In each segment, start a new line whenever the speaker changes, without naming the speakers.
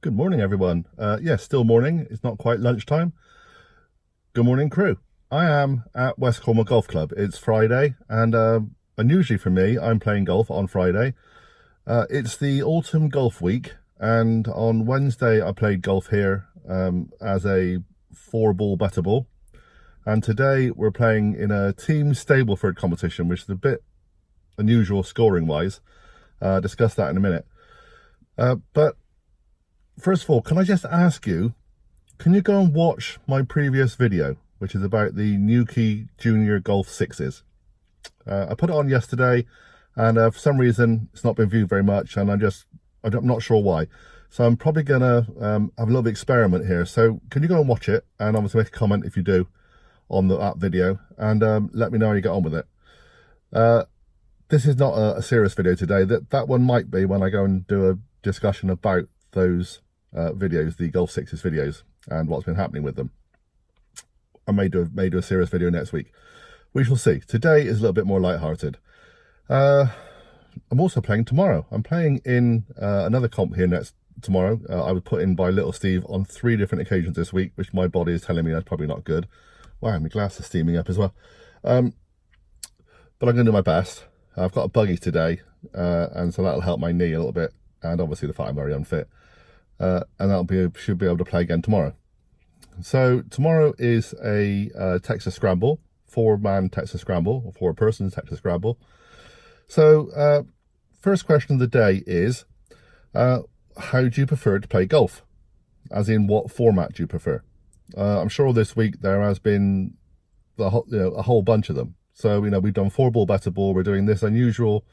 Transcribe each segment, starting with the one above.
Good morning, everyone. Yes, still morning. It's not quite lunchtime. Good morning, crew. I am at West Cornwall Golf Club. It's Friday, and unusually for me, I'm playing golf on Friday. It's the autumn golf week, and on Wednesday I played golf here as a 4-ball better ball. And today we're playing in a team Stableford competition, which is a bit unusual scoring-wise. Discuss that in a minute. But first of all, can I just ask you, can you go and watch my previous video, which is about the newbie junior golf sixes? I put it on yesterday, and for some reason it's not been viewed very much, and I'm not sure why. So I'm probably gonna have a little experiment here. So can you go and watch it, and obviously make a comment if you do on that video, and let me know how you get on with it. This is not a serious video today. That one might be when I go and do a discussion about those videos, the golf sixes videos, and what's been happening with them. I may do a serious video next week. We shall see. Today is a little bit more lighthearted. I'm also playing tomorrow. I'm playing in another comp here tomorrow. I was put in by little Steve on 3 different occasions this week, which my body is telling me that's probably not good. Wow, my glass is steaming up as well. But I'm going to do my best. I've got a buggy today, and so that'll help my knee a little bit, and obviously the fact I'm very unfit. And should be able to play again tomorrow. So tomorrow is a Texas Scramble, 4-man Texas Scramble, or 4-person Texas Scramble. So first question of the day is, how do you prefer to play golf? As in, what format do you prefer? I'm sure this week there has been a whole bunch of them. So we've done 4-ball better ball. We're doing this unusual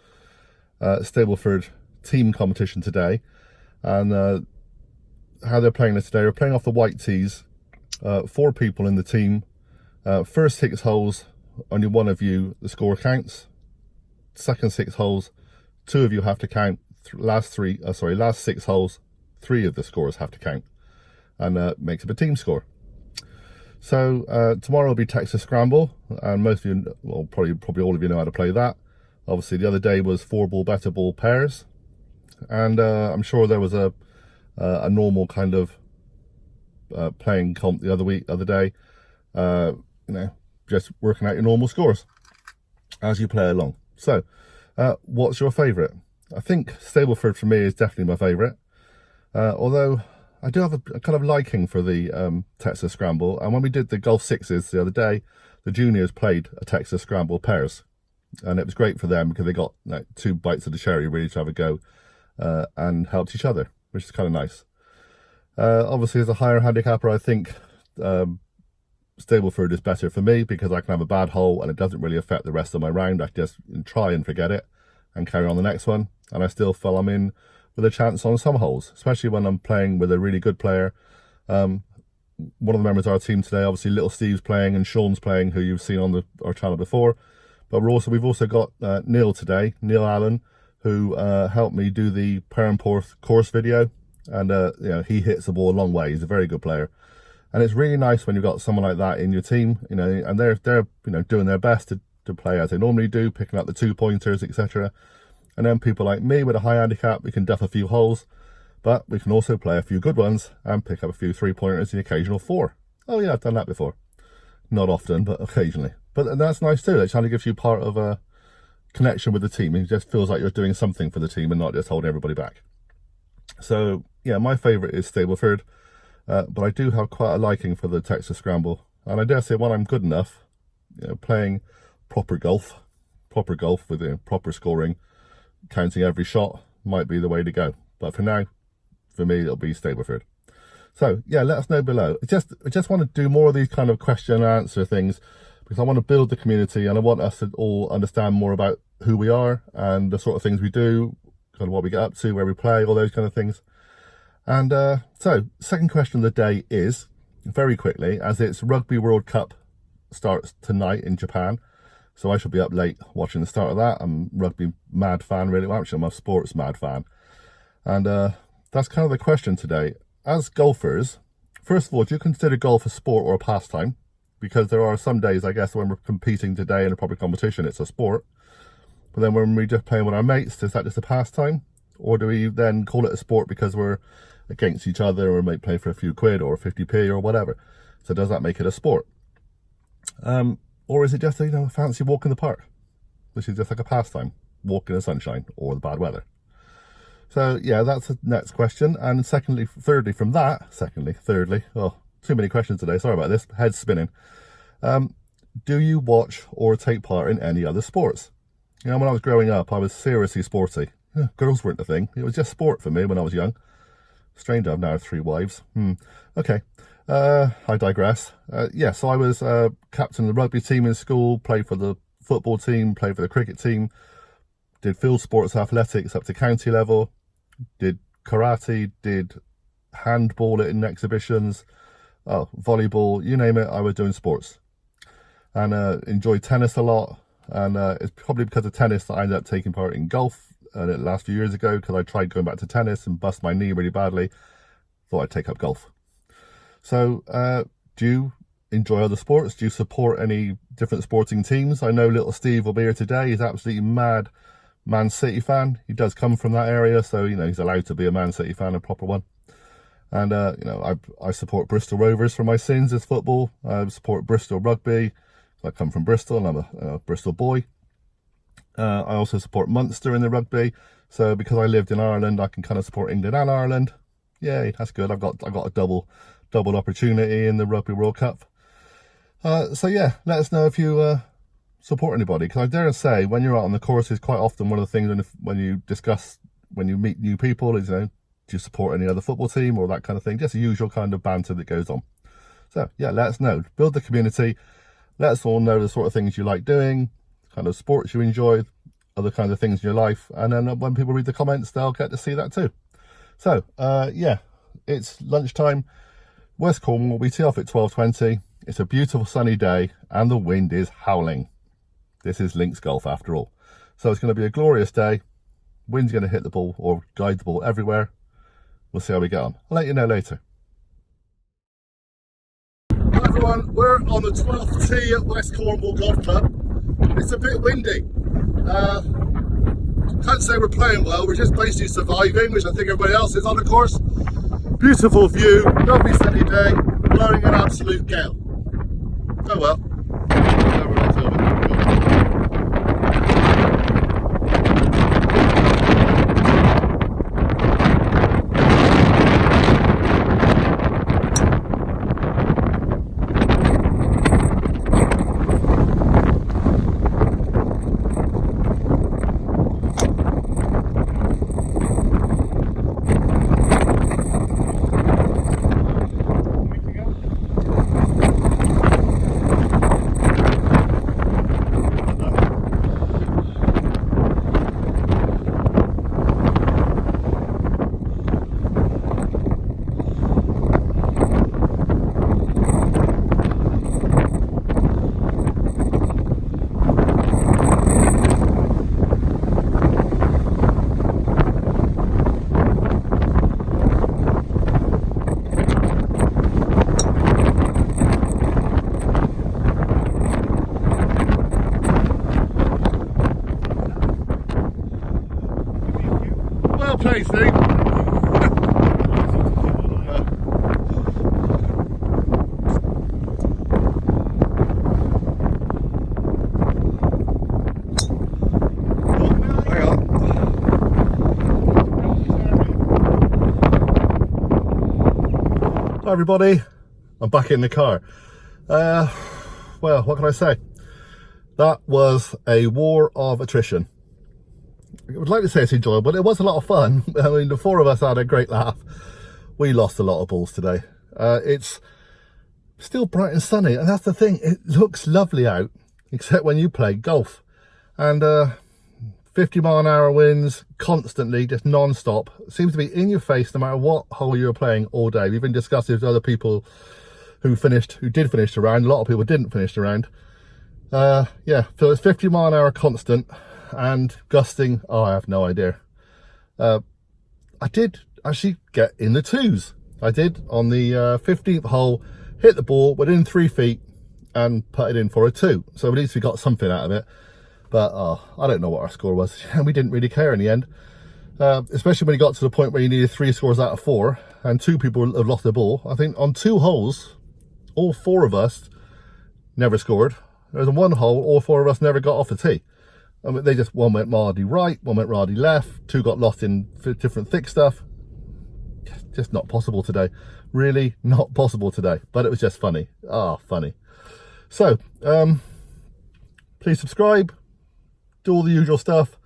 Stableford team competition today, and how they're playing this today. We're playing off the white tees, 4 people in the team. First 6 holes, only one of you, the score counts. Second 6 holes, 2 of you have to count. Last 6 holes, 3 of the scores have to count, and makes up a team score. So tomorrow will be Texas Scramble, and most of you, well, probably all of you know how to play that. Obviously, the other day was 4-ball better ball pairs, and I'm sure there was a normal kind of playing comp the other day, just working out your normal scores as you play along. So what's your favorite? I think Stableford for me is definitely my favorite, although I do have a kind of liking for the Texas Scramble. And when we did the golf sixes the other day, the juniors played a Texas Scramble pairs, and it was great for them because they got 2 bites of the cherry really to have a go and helped each other, which is kind of nice. Obviously, as a higher handicapper, I think Stableford is better for me because I can have a bad hole and it doesn't really affect the rest of my round. I just try and forget it and carry on the next one, and I still feel I'm in with a chance on some holes, especially when I'm playing with a really good player. One of the members of our team today, obviously little Steve's playing and Sean's playing, who you've seen on our channel before. But we've also got Neil today, Neil Allen, who helped me do the Perranporth course video, and he hits the ball a long way. He's a very good player, and it's really nice when you've got someone like that in your team, and they're doing their best to play as they normally do, picking up the 2-pointers, etc. And then people like me with a high handicap, we can duff a few holes, but we can also play a few good ones and pick up a few 3-pointers, the occasional 4. Oh yeah, I've done that before. Not often, but occasionally. But that's nice too. It kind of gives you part of a connection with the team. It just feels like you're doing something for the team and not just holding everybody back. So yeah, my favorite is Stableford, but I do have quite a liking for the Texas Scramble, and I dare say when I'm good enough, playing proper golf with proper scoring, counting every shot might be the way to go. But for now, for me, it'll be Stableford. So yeah, let us know below. I just want to do more of these kind of question and answer things, because I want to build the community, and I want us to all understand more about who we are and the sort of things we do, kind of what we get up to, where we play, all those kind of things. And so second question of the day is, very quickly, as it's Rugby World Cup starts tonight in Japan, so I shall be up late watching the start of that. I'm a rugby mad fan, really. Well, actually, I'm a sports mad fan. And that's kind of the question today. As golfers, first of all, do you consider golf a sport or a pastime? Because there are some days, I guess, when we're competing today in a proper competition, it's a sport. But then when we're just playing with our mates, is that just a pastime? Or do we then call it a sport because we're against each other, or might play for a few quid or 50p or whatever. So does that make it a sport? Or is it just a fancy walk in the park, which is just like a pastime, walk in the sunshine or the bad weather? So yeah, that's the next question. And thirdly, oh, too many questions today, sorry about this, head's spinning. Do you watch or take part in any other sports? When I was growing up, I was seriously sporty. Girls weren't the thing. It was just sport for me when I was young. Strange, I've now 3 wives. Okay, I digress. So I was captain of the rugby team in school, played for the football team, played for the cricket team, did field sports athletics up to county level, did karate, did handball in exhibitions, volleyball, you name it, I was doing sports. And enjoyed tennis a lot. And it's probably because of tennis that I ended up taking part in golf the last few years ago, because I tried going back to tennis and bust my knee really badly. Thought I'd take up golf. So do you enjoy other sports? Do you support any different sporting teams? I know little Steve will be here today. He's absolutely mad Man City fan. He does come from that area, so he's allowed to be a Man City fan, a proper one. And I support Bristol Rovers for my sins as football. I support Bristol Rugby. I come from Bristol and I'm a Bristol boy. I also support Munster in the rugby. So because I lived in Ireland, I can kind of support England and Ireland. Yay, that's good. I got a double opportunity in the Rugby World Cup. So yeah, let us know if you support anybody. Because I dare say, when you're out on the courses, quite often one of the things when you meet new people is, do you support any other football team or that kind of thing? Just the usual kind of banter that goes on. So yeah, let us know. Build the community. Let us all know the sort of things you like doing, kind of sports you enjoy, other kinds of things in your life. And then when people read the comments, they'll get to see that too. So, yeah, it's lunchtime. West Cornwall, we tee off at 12:20. It's a beautiful sunny day and the wind is howling. This is links golf after all. So it's going to be a glorious day. Wind's going to hit the ball or guide the ball everywhere. We'll see how we get on. I'll let you know later. Hi everyone, we're on the 12th tee at West Cornwall Golf Club. It's a bit windy. Can't say we're playing well, we're just basically surviving, which I think everybody else is on the course. Beautiful view, lovely sunny day, blowing an absolute gale. Oh well. Place, Steve. Hi everybody, I'm back in the car. Well, what can I say? That was a war of attrition. I would like to say it's enjoyable, but it was a lot of fun. I mean, the 4 of us had a great laugh. We lost a lot of balls today. It's still bright and sunny, and that's the thing. It looks lovely out, except when you play golf. And 50-mile-an-hour winds constantly, just non-stop. Seems to be in your face no matter what hole you're playing all day. We've been discussing with other people who did finish the round. A lot of people didn't finish the round. Yeah, so it's 50-mile-an-hour constant. And gusting, I have no idea. I did actually get in the 2s. I did on the 15th hole, hit the ball within 3 feet and put it in for a 2. So at least we got something out of it. But I don't know what our score was. We didn't really care in the end. Especially when you got to the point where you needed 3 scores out of 4. and 2 people have lost their ball. I think on 2 holes, all 4 of us never scored. There was 1 hole, all 4 of us never got off the tee. I mean, they just, one went mildly right, one went mildly left, 2 got lost in different thick stuff. Just not possible today. Really not possible today. But it was just funny. Ah, funny. So, please subscribe, do all the usual stuff.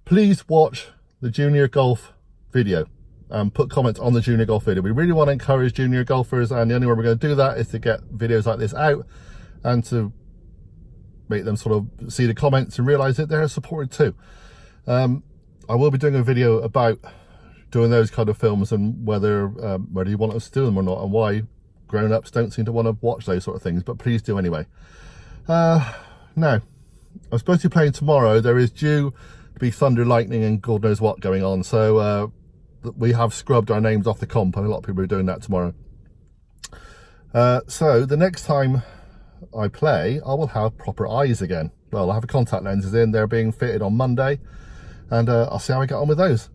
Please watch the junior golf video and put comments on the junior golf video. We really want to encourage junior golfers, and the only way we're going to do that is to get videos like this out and to make them sort of see the comments and realize that they're supported too. I will be doing a video about doing those kind of films and whether you want us to do them or not, and why grown-ups don't seem to want to watch those sort of things, but please do anyway. Now, I'm supposed to be playing tomorrow. There is due to be thunder, lightning and God knows what going on, so we have scrubbed our names off the comp, and a lot of people are doing that tomorrow. So the next time I play, I will have proper eyes again. Well, I'll have the contact lenses in. They're being fitted on Monday, and I'll see how I get on with those.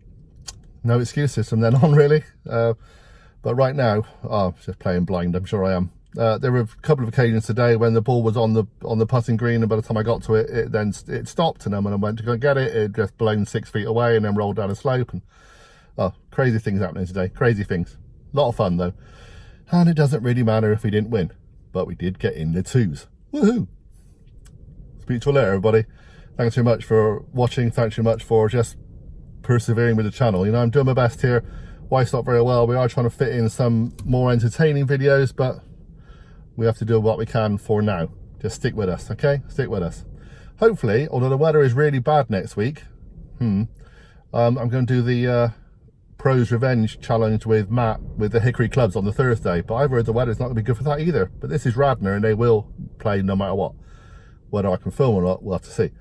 No excuses from then on, really. But right now, I'm just playing blind. I'm sure I am. There were a couple of occasions today when the ball was on the putting green, and by the time I got to it, it stopped, and then when I went to go get it, it just blown 6 feet away and then rolled down a slope. And crazy things happening today. Crazy things. A lot of fun though. And it doesn't really matter if we didn't win, but we did get in the 2s. Woohoo! Speak to you later, everybody. Thanks very much for watching. Thanks very much for just persevering with the channel. You know, I'm doing my best here. Wife's not very well. We are trying to fit in some more entertaining videos, but we have to do what we can for now. Just stick with us, okay? Stick with us. Hopefully, although the weather is really bad next week, I'm going to do the Pros Revenge challenge with Matt with the Hickory clubs on the Thursday, but I've heard the weather's not going to be good for that either. But this is Radnor, and they will play no matter what. Whether I can film or not, we'll have to see.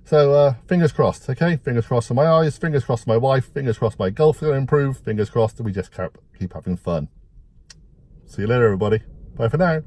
So fingers crossed, okay? Fingers crossed for my eyes, fingers crossed for my wife, fingers crossed my golf's going to improve, fingers crossed that we just keep having fun. See you later, everybody. Bye for now.